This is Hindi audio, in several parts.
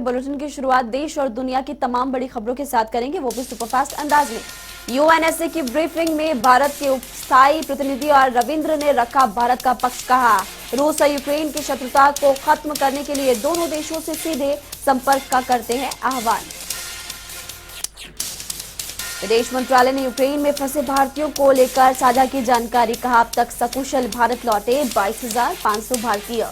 बुलेटिन की शुरुआत देश और दुनिया की तमाम बड़ी खबरों के साथ करेंगे, वो भी सुपरफास्ट अंदाज में। यूएनएससी की ब्रीफिंग में भारत के स्थायी प्रतिनिधि और रविंद्र ने रखा भारत का पक्ष। कहा रूस और यूक्रेन की शत्रुता को खत्म करने के लिए दोनों देशों से सीधे संपर्क का करते हैं आह्वान। विदेश मंत्रालय ने यूक्रेन में फंसे भारतीयों को लेकर साझा की जानकारी। कहा अब तक सकुशल भारत लौटे 22,500 भारतीय।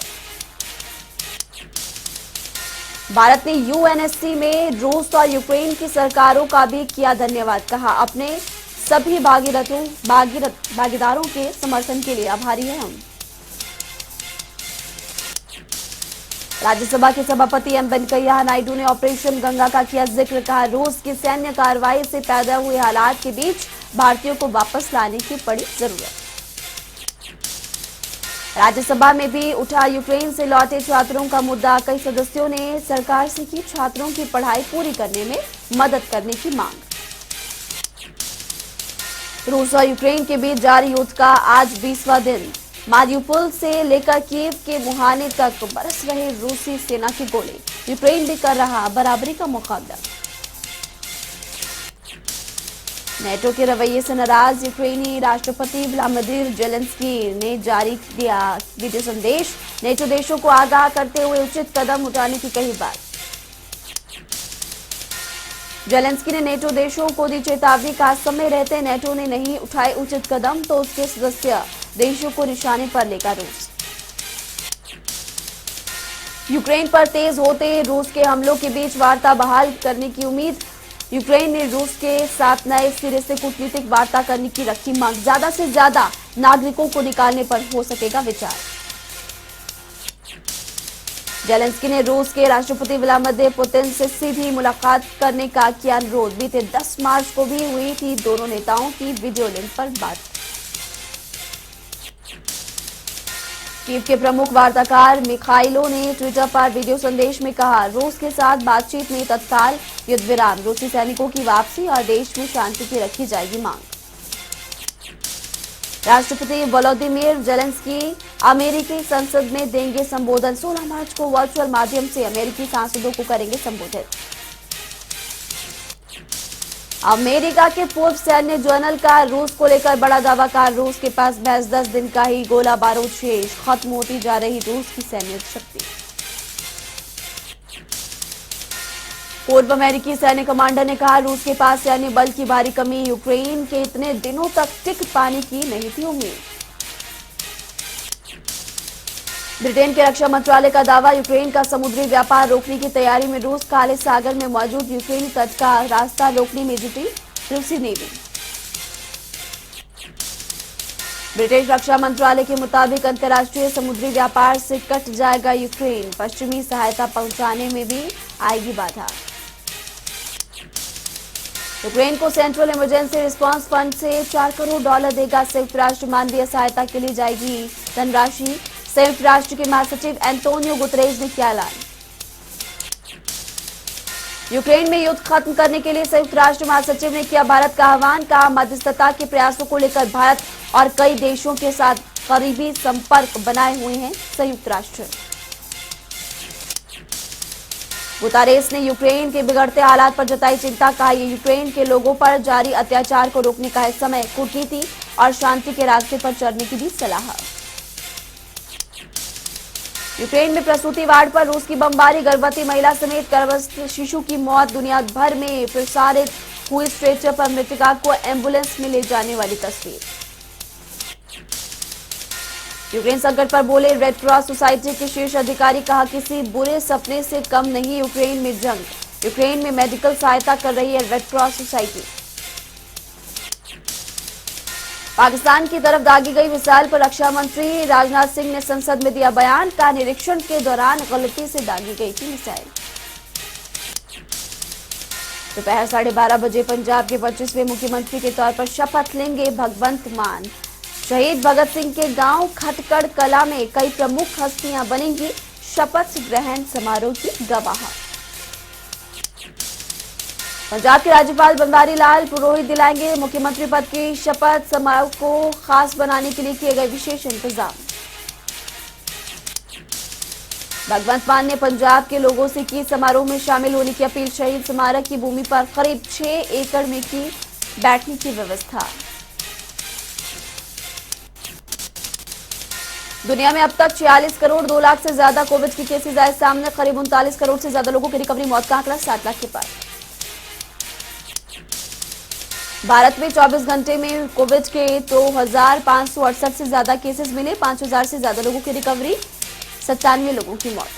भारत ने यूएनएससी में रूस और यूक्रेन की सरकारों का भी किया धन्यवाद। कहा अपने सभी भागीदारों के समर्थन के लिए आभारी हैं हम। राज्यसभा के सभापति एम वेंकैया नायडू ने ऑपरेशन गंगा का किया जिक्र। कहा रूस की सैन्य कार्रवाई से पैदा हुए हालात के बीच भारतीयों को वापस लाने की पड़ी जरूरत। राज्यसभा में भी उठा यूक्रेन से लौटे छात्रों का मुद्दा। कई सदस्यों ने सरकार से की छात्रों की पढ़ाई पूरी करने में मदद करने की मांग। रूस और यूक्रेन के बीच जारी युद्ध का आज 20वां दिन। मारियुपोल से लेकर कीव के मुहाने तक बरस रहे रूसी सेना के गोले। यूक्रेन भी कर रहा बराबरी का मुकाबला। नेटो के रवैये से नाराज यूक्रेनी राष्ट्रपति व्लादिमीर जेलेंस्की ने जारी किया वीडियो संदेश। नेटो देशों को आगाह करते हुए उचित कदम उठाने की कही बात। जेलेंस्की ने नेटो देशों को दी चेतावनी। का समय रहते नेटो ने नहीं उठाए उचित कदम तो उसके सदस्य देशों को निशाने पर लेगा रूस। यूक्रेन पर तेज होते रूस के हमलों के बीच वार्ता बहाल करने की उम्मीद। यूक्रेन ने रूस के साथ नए सिरे से कूटनीतिक वार्ता करने की रखी मांग। ज्यादा से ज्यादा नागरिकों को निकालने पर हो सकेगा विचार। जेलेंस्की ने रूस के राष्ट्रपति व्लादिमीर पुतिन से सीधी मुलाकात करने का किया अनुरोध। बीते 10 मार्च को भी हुई थी दोनों नेताओं की वीडियो लिंक पर बात। कीव के प्रमुख वार्ताकार मिखाइलो ने ट्विटर पर वीडियो संदेश में कहा रूस के साथ बातचीत में तत्काल युद्ध विराम, रूसी सैनिकों की वापसी और देश में शांति की रखी जाएगी मांग। राष्ट्रपति वोलोदिमीर जेलेंस्की अमेरिकी संसद में देंगे संबोधन। 16 मार्च को वर्चुअल माध्यम से अमेरिकी सांसदों को करेंगे संबोधित। अमेरिका के पूर्व सैन्य जनरल का रूस को लेकर बड़ा दावा। का रूस के पास महज 10 दिन का ही गोला बारूद शेष। खत्म होती जा रही रूस की सैन्य शक्ति। पूर्व अमेरिकी सैन्य कमांडर ने कहा रूस के पास सैन्य बल की भारी कमी। यूक्रेन के इतने दिनों तक टिक पाने की नहीं थी उम्मीद। ब्रिटेन के रक्षा मंत्रालय का दावा यूक्रेन का समुद्री व्यापार रोकने की तैयारी में रूस। काले सागर में मौजूद यूक्रेनी तट का रास्ता रोकने में जुटी रूसी नेवी। ब्रिटिश रक्षा मंत्रालय के मुताबिक अंतर्राष्ट्रीय समुद्री व्यापार से कट जाएगा यूक्रेन। पश्चिमी सहायता पहुंचाने में भी आएगी बाधा। यूक्रेन को सेंट्रल इमरजेंसी रिस्पांस फंड से $4 करोड़ देगा संयुक्त राष्ट्र। मानवीय सहायता के लिए जाएगी धनराशि। संयुक्त राष्ट्र के महासचिव एंटोनियो गुतरेज ने किया ऐलान। यूक्रेन में युद्ध खत्म करने के लिए संयुक्त राष्ट्र महासचिव ने किया भारत का आह्वान। कहा मध्यस्थता के प्रयासों को लेकर भारत और कई देशों के साथ करीबी संपर्क बनाए हुए हैं संयुक्त राष्ट्र। गुतारेस ने यूक्रेन के बिगड़ते हालात पर जताई चिंता। कहा ये यूक्रेन के लोगों पर जारी अत्याचार को रोकने का है समय। कूटनीति और शांति के रास्ते पर चलने की भी सलाह। यूक्रेन में प्रसूति वार्ड पर रूस की बमबारी। गर्भवती महिला समेत गर्भस्थ शिशु की मौत। दुनिया भर में प्रसारित हुई स्ट्रेचर पर मृतका को एम्बुलेंस में ले जाने वाली तस्वीर। यूक्रेन संकट पर बोले रेड क्रॉस सोसाइटी के शीर्ष अधिकारी। कहा किसी बुरे सपने से कम नहीं यूक्रेन में जंग। यूक्रेन में मेडिकल सहायता कर रही है रेड क्रॉस सोसाइटी। पाकिस्तान की तरफ दागी गई मिसाइल पर रक्षा मंत्री राजनाथ सिंह ने संसद में दिया बयान। का निरीक्षण के दौरान गलती से दागी गई थी मिसाइल। दोपहर 12:30 बजे पंजाब के 25वें मुख्यमंत्री के तौर पर शपथ लेंगे भगवंत मान। शहीद भगत सिंह के गांव खटकड़ कला में कई प्रमुख हस्तियां बनेंगी शपथ ग्रहण समारोह की गवाह। पंजाब के राज्यपाल बनवारी लाल पुरोहित दिलाएंगे मुख्यमंत्री पद की शपथ। समारोह को खास बनाने के लिए किए गए विशेष इंतजाम। भगवंत मान ने पंजाब के लोगों से की समारोह में शामिल होने की अपील। शहीद स्मारक की भूमि पर करीब 6 एकड़ में की बैठने की व्यवस्था। दुनिया में अब तक 46 करोड़ 2 लाख से ज्यादा कोविड के केसेस आए सामने। करीब 39 करोड़ से ज्यादा लोगों की रिकवरी। मौत का आंकड़ा 7 लाख के पार। भारत में 24 घंटे में कोविड के 2568 से ज्यादा केसेस मिले। 5000 से ज्यादा लोगों की रिकवरी। 97 लोगों की मौत।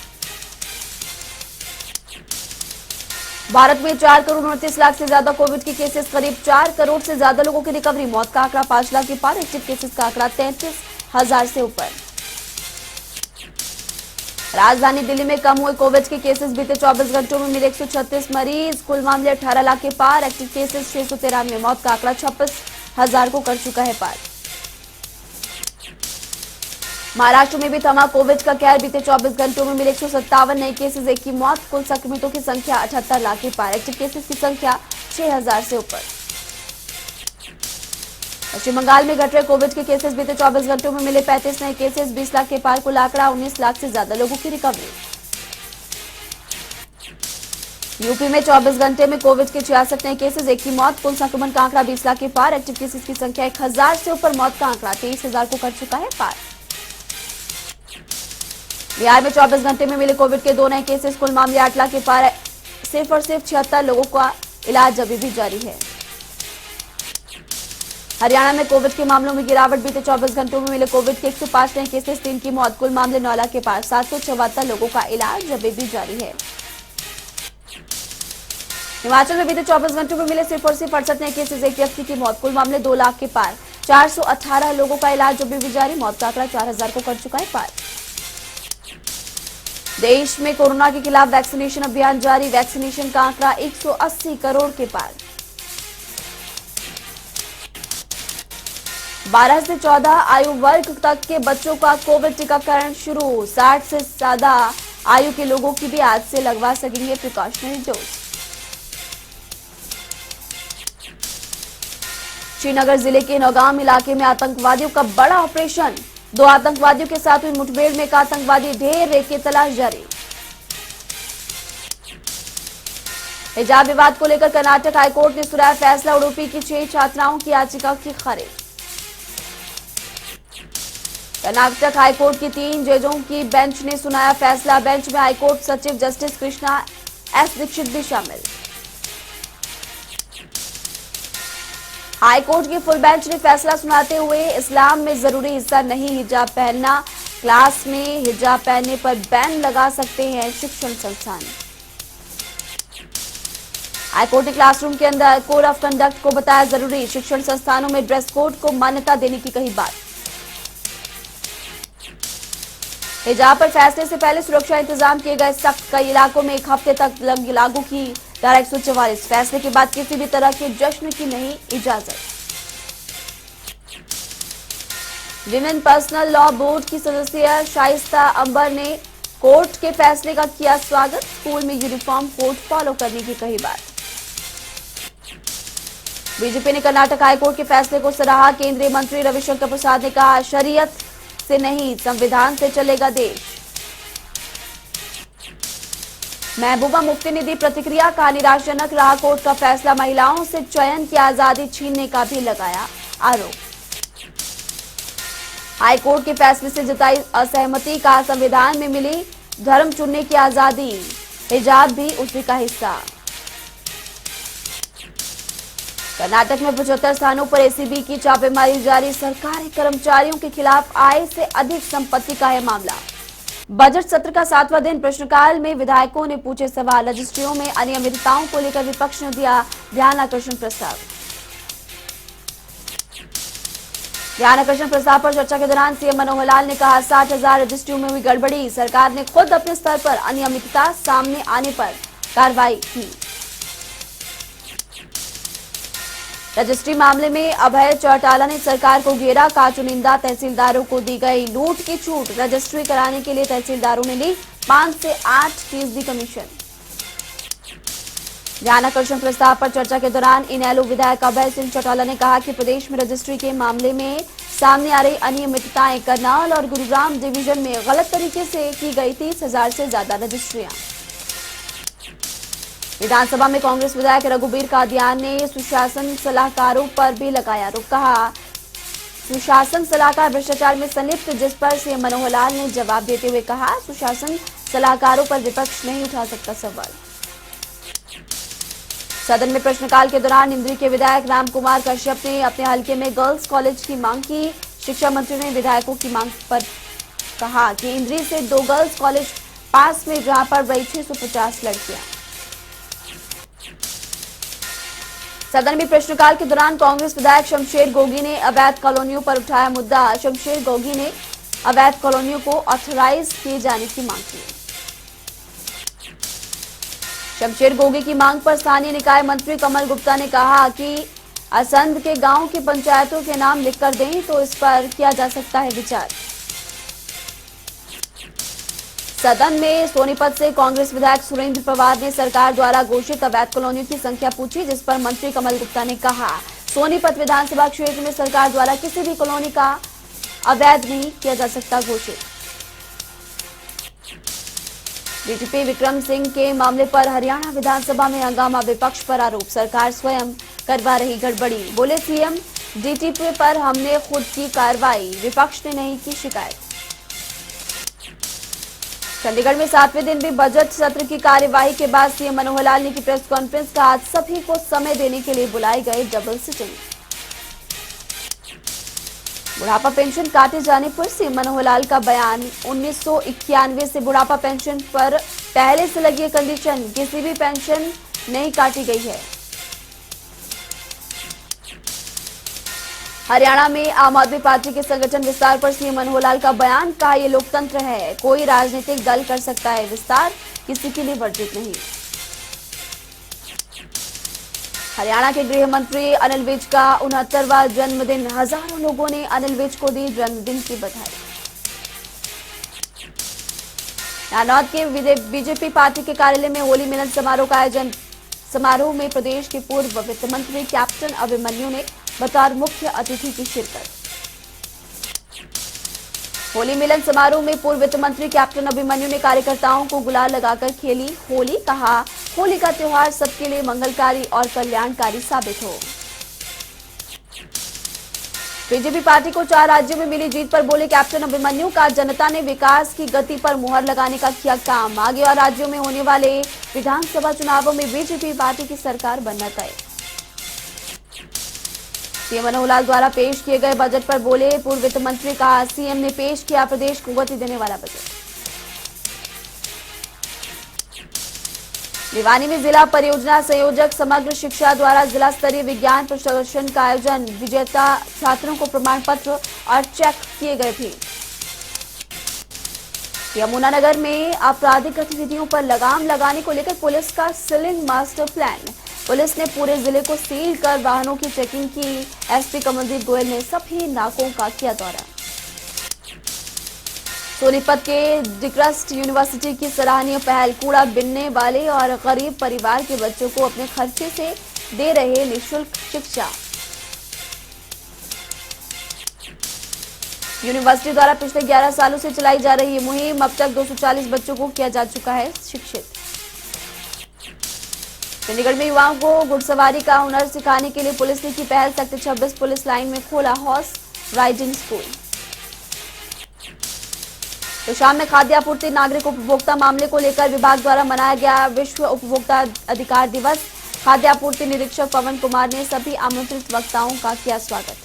भारत में 4 करोड़ 29 लाख से ज्यादा कोविड के केसेस। करीब 4 करोड़ से ज्यादा लोगों की रिकवरी। मौत का आंकड़ा 5 लाख के पार। एक्टिव केसेस का आंकड़ा 33,000 से ऊपर। राजधानी दिल्ली में कम हुए कोविड के केसेस। बीते 24 घंटों में मिले 136 मरीज। कुल मामले 18 लाख के पार। Active cases 693। मौत का आंकड़ा 26,000 को कर चुका है पार। महाराष्ट्र में भी थमा कोविड का कहर। बीते 24 घंटों में मिले 157 नए केसेस। एक की मौत। कुल संक्रमितों की संख्या 78 लाख के पार। एक्टिव केसेस की संख्या 6,000 से ऊपर। पश्चिम बंगाल में घट रहे कोविड के केसेस। बीते 24 घंटों में मिले 35 नए केसेस। 20 लाख के पार। कुल आंकड़ा 19 लाख से ज्यादा लोगों की रिकवरी। यूपी में 24 घंटे में कोविड के 66 नए केसेस। एक की मौत। कुल संक्रमण का आंकड़ा 20 लाख के पार। एक्टिव केसेस की संख्या 1000 से ऊपर। मौत का आंकड़ा 23,000 को कर चुका है पार। बिहार में 24 घंटे में मिले कोविड के 2 नए केसेस। कुल मामले 8 लाख के पार। सिर्फ और सिर्फ 76 लोगों का इलाज अभी भी जारी है। हरियाणा में कोविड के मामलों में गिरावट। बीते 24 घंटों में मिले कोविड के 105 नए केसेस। 3 की मौत। कुल मामले 9 लाख के पार। 774 लोगों का इलाज अभी भी जारी है। हिमाचल में बीते 24 घंटों में मिले सिर्फ और सिर्फ 68 नए केसेस। 1 व्यक्ति की मौत। कुल मामले 2 लाख के पार। 418 लोगों का इलाज अभी भी जारी। मौत का आंकड़ा 4000 को कर चुका है पार। देश में कोरोना के खिलाफ वैक्सीनेशन अभियान जारी। वैक्सीनेशन का आंकड़ा 180 करोड़ के पार। 12 से 14 आयु वर्ग तक के बच्चों का कोविड टीकाकरण शुरू। 60 से ज्यादा आयु के लोगों की भी आज से लगवा सकेंगे प्रिकॉशनरी डोज। श्रीनगर जिले के नौगाम इलाके में आतंकवादियों का बड़ा ऑपरेशन। 2 आतंकवादियों के साथ हुई मुठभेड़ में एक आतंकवादी ढेर की तलाश जारी। हिजाब विवाद को लेकर कर्नाटक हाईकोर्ट ने सुनाया फैसला। उडुपी की 6 छात्राओं की याचिका की खारिज। कर्नाटक हाईकोर्ट की 3 जजों की बेंच ने सुनाया फैसला। बेंच में हाईकोर्ट सचिव जस्टिस कृष्णा एस दीक्षित भी शामिल। हाईकोर्ट की फुल बेंच ने फैसला सुनाते हुए इस्लाम में जरूरी हिस्सा नहीं हिजाब पहनना। क्लास में हिजाब पहनने पर बैन लगा सकते हैं शिक्षण संस्थान। हाईकोर्ट ने क्लासरूम के अंदर कोड ऑफ कंडक्ट को बताया जरूरी। शिक्षण संस्थानों में ड्रेस कोड को मान्यता देने की कही बात। हिजाब पर फैसले से पहले सुरक्षा इंतजाम किए गए सख्त। कई इलाकों में 1 हफ्ते तक लागू की धारा 144। फैसले के बाद किसी भी तरह के जश्न की नहीं इजाजत। विमेन पर्सनल लॉ बोर्ड की सदस्य शाइस्ता अंबर ने कोर्ट के फैसले का किया स्वागत। स्कूल में यूनिफॉर्म कोड फॉलो करने की कही बात। बीजेपी ने कर्नाटक हाईकोर्ट के फैसले को सराहा। केंद्रीय मंत्री रविशंकर प्रसाद ने कहा शरीयत से नहीं संविधान से चलेगा देश। महबूबा मुफ्ती ने दी प्रतिक्रिया। कहा निराशाजनक रहा कोर्ट का फैसला। महिलाओं से चयन की आजादी छीनने का भी लगाया आरोप। हाईकोर्ट के फैसले से जताई असहमति। कहा संविधान में मिली धर्म चुनने की आजादी। हिजाब भी उसी का हिस्सा। कर्नाटक में 75 स्थानों पर एसीबी की छापेमारी जारी। सरकारी कर्मचारियों के खिलाफ आय से अधिक संपत्ति का है मामला। बजट सत्र का 7वां दिन। प्रश्नकाल में विधायकों ने पूछे सवाल। रजिस्ट्रियों में अनियमितताओं को लेकर विपक्ष ने दिया ध्यानाकर्षण प्रस्ताव। ध्यानाकर्षण प्रस्ताव पर चर्चा के दौरान सीएम मनोहर लाल ने कहा 60,000 रजिस्ट्रियों में हुई गड़बड़ी। सरकार ने खुद अपने स्तर पर अनियमितता सामने आने पर कार्रवाई की। रजिस्ट्री मामले में अभय चौटाला ने सरकार को घेरा। कहा चुनिंदा तहसीलदारों को दी गई लूट की छूट। रजिस्ट्री कराने के लिए तहसीलदारों ने ली 5 से 8% कमीशन। ध्यानाकर्षण प्रस्ताव पर चर्चा के दौरान इनेलो विधायक अभय सिंह चौटाला ने कहा कि प्रदेश में रजिस्ट्री के मामले में सामने आ रही अनियमितताएं, करनाल और गुरुग्राम डिवीजन में गलत तरीके से की गई 30,000 से ज्यादा रजिस्ट्रियां। विधानसभा में कांग्रेस विधायक रघुबीर कादियान ने सुशासन सलाहकारों पर भी लगाया आरोप। कहा, सुशासन सलाहकार भ्रष्टाचार में संलिप्त, जिस पर सीएम मनोहर लाल ने जवाब देते हुए कहा, सुशासन सलाहकारों पर विपक्ष नहीं उठा सकता सवाल। सदन में प्रश्नकाल के दौरान इंद्री के विधायक राम कुमार कश्यप ने अपने हलके में गर्ल्स कॉलेज की मांग की। शिक्षा मंत्री ने विधायकों की मांग पर कहा कि इंद्री से 2 गर्ल्स कॉलेज पास में, जहां पर रही 650 लड़कियां। सदन में प्रश्नकाल के दौरान कांग्रेस विधायक शमशेर गोगी ने अवैध कॉलोनियों पर उठाया मुद्दा। शमशेर गोगी ने अवैध कॉलोनियों को ऑथराइज किए जाने की मांग की। शमशेर गोगी की मांग पर स्थानीय निकाय मंत्री कमल गुप्ता ने कहा कि असंध के गांव की पंचायतों के नाम लिखकर दें तो इस पर किया जा सकता है विचार। सदन में सोनीपत से कांग्रेस विधायक सुरेंद्र पवार ने सरकार द्वारा घोषित अवैध कॉलोनियों की संख्या पूछी, जिस पर मंत्री कमल गुप्ता ने कहा, सोनीपत विधानसभा क्षेत्र में सरकार द्वारा किसी भी कॉलोनी का अवैध नहीं किया जा सकता घोषित। डीजीपी विक्रम सिंह के मामले पर हरियाणा विधानसभा में हंगामा, विपक्ष पर आरोप, सरकार स्वयं करवा रही गड़बड़ी। बोले सीएम, डीजीपी पर हमने खुद की कार्रवाई, विपक्ष ने नहीं की शिकायत। चंडीगढ़ में 7वें दिन भी बजट सत्र की कार्यवाही के बाद सीएम मनोहर लाल ने की प्रेस कॉन्फ्रेंस का, आज सभी को समय देने के लिए बुलाए गए डबल सिटिंग। बुढ़ापा पेंशन काटे जाने पर सीएम मनोहर लाल का बयान, 1991 से बुढ़ापा पेंशन पर पहले से लगी कंडीशन, किसी भी पेंशन नहीं काटी गई है। हरियाणा में आम आदमी पार्टी के संगठन विस्तार पर सीएम मनोहर लाल का बयान, कहा ये लोकतंत्र है, कोई राजनीतिक दल कर सकता है विस्तार, किसी के लिए वर्जित नहीं। हरियाणा के गृह मंत्री अनिल विज का 69वां जन्मदिन, हजारों लोगों ने अनिल विज को दी जन्मदिन की बधाई। नानौद के बीजेपी पार्टी के कार्यालय में होली मिलन समारोह का आयोजन। समारोह में प्रदेश के पूर्व वित्त मंत्री कैप्टन अभिमन्यु ने बतौर मुख्य अतिथि की शिरकत। होली मिलन समारोह में पूर्व वित्त मंत्री कैप्टन अभिमन्यु ने कार्यकर्ताओं को गुलाल लगाकर खेली होली, कहा होली का त्योहार सबके लिए मंगलकारी और कल्याणकारी साबित हो। बीजेपी पार्टी को 4 राज्यों में मिली जीत पर बोले कैप्टन अभिमन्यु, का जनता ने विकास की गति पर मुहर लगाने का किया काम, आगे और राज्यों में होने वाले विधानसभा चुनावों में बीजेपी पार्टी की सरकार बनना तय। सीएम मनोहर लाल द्वारा पेश किए गए बजट पर बोले पूर्व वित्त मंत्री, कहा सीएम ने पेश किया प्रदेश को गति देने वाला बजट। भिवानी में जिला परियोजना संयोजक समग्र शिक्षा द्वारा जिला स्तरीय विज्ञान प्रदर्शन का आयोजन, विजेता छात्रों को प्रमाण पत्र और चेक किए गए थे। यमुनानगर में आपराधिक गतिविधियों पर लगाम लगाने को लेकर पुलिस का सीलिंग मास्टर प्लान, पुलिस ने पूरे जिले को सील कर वाहनों की चेकिंग की। एसपी कमलदीप गोयल ने सभी नाकों का किया दौरा। सोनीपत के डिक्रस्ट यूनिवर्सिटी की सराहनीय पहल, कूड़ा बिनने वाले और गरीब परिवार के बच्चों को अपने खर्चे से दे रहे निःशुल्क शिक्षा। यूनिवर्सिटी द्वारा पिछले 11 सालों से चलाई जा रही ये मुहिम, अब तक 240 बच्चों को किया जा चुका है शिक्षित। चंडीगढ़ में युवाओं को घुड़सवारी का हुनर सिखाने के लिए पुलिस ने की पहल, सेक्टर 26 पुलिस लाइन में खोला हॉर्स राइडिंग स्कूल। तो शाम में खाद्य आपूर्ति नागरिक उपभोक्ता मामले को लेकर विभाग द्वारा मनाया गया विश्व उपभोक्ता अधिकार दिवस। खाद्य आपूर्ति निरीक्षक पवन कुमार ने सभी आमंत्रित वक्ताओं का किया स्वागत।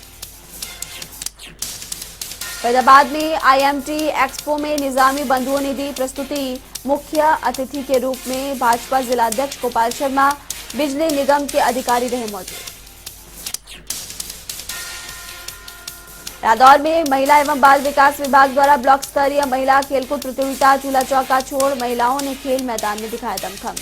फरीदाबाद में आईएमटी एक्सपो में निजामी बंधुओं ने दी प्रस्तुति, मुख्य अतिथि के रूप में भाजपा जिलाध्यक्ष गोपाल शर्मा, बिजली निगम के अधिकारी रहे मौजूद। रादौर में महिला एवं बाल विकास विभाग द्वारा ब्लॉक स्तरीय महिला खेलकूद प्रतियोगिता, चूल्हा चौका छोड़ महिलाओं ने खेल मैदान में दिखाया दमखम।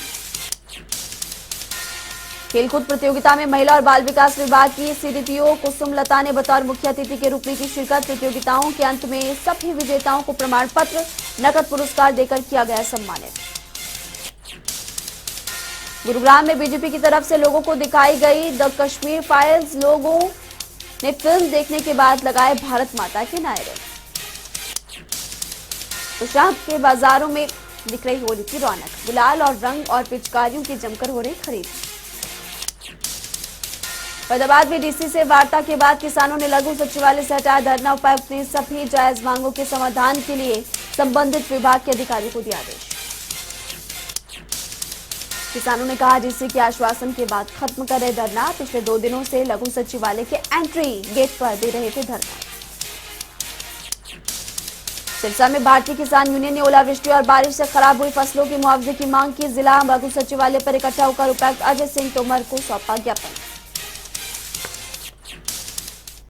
खेलकूद प्रतियोगिता में महिला और बाल विकास विभाग की सीडीपीओ कुसुम लता ने बतौर मुख्य अतिथि के रूप में की शिरकत। प्रतियोगिताओं के अंत में सभी विजेताओं को प्रमाण पत्र, नकद पुरस्कार देकर किया गया सम्मानित। गुरुग्राम में बीजेपी की तरफ से लोगों को दिखाई गई द कश्मीर फाइल्स लोगो ने फिल्म देखने के बाद लगाए भारत माता के नारे। तो शाम के बाजारों में दिख रही होली की रौनक, गुलाल और रंग और पिचकारियों की जमकर हो रही खरीद। फरीदाबाद में डीसी से वार्ता के बाद किसानों ने लघु सचिवालय से हटाया धरना। उपायुक्त ने सभी जायज मांगों के समाधान के लिए संबंधित विभाग के अधिकारियों को दिया आदेश। किसानों ने कहा डीसी के आश्वासन के बाद खत्म कर रहे धरना। पिछले 2 दिनों से लघु सचिवालय के एंट्री गेट पर दे रहे थे धरना। सिरसा में भारतीय किसान यूनियन ने ओलावृष्टि और बारिश से खराब हुई फसलों के मुआवजे की मांग की। जिला लघु सचिवालय पर इकट्ठा होकर उपायुक्त अजय सिंह तोमर को सौंपा ज्ञापन।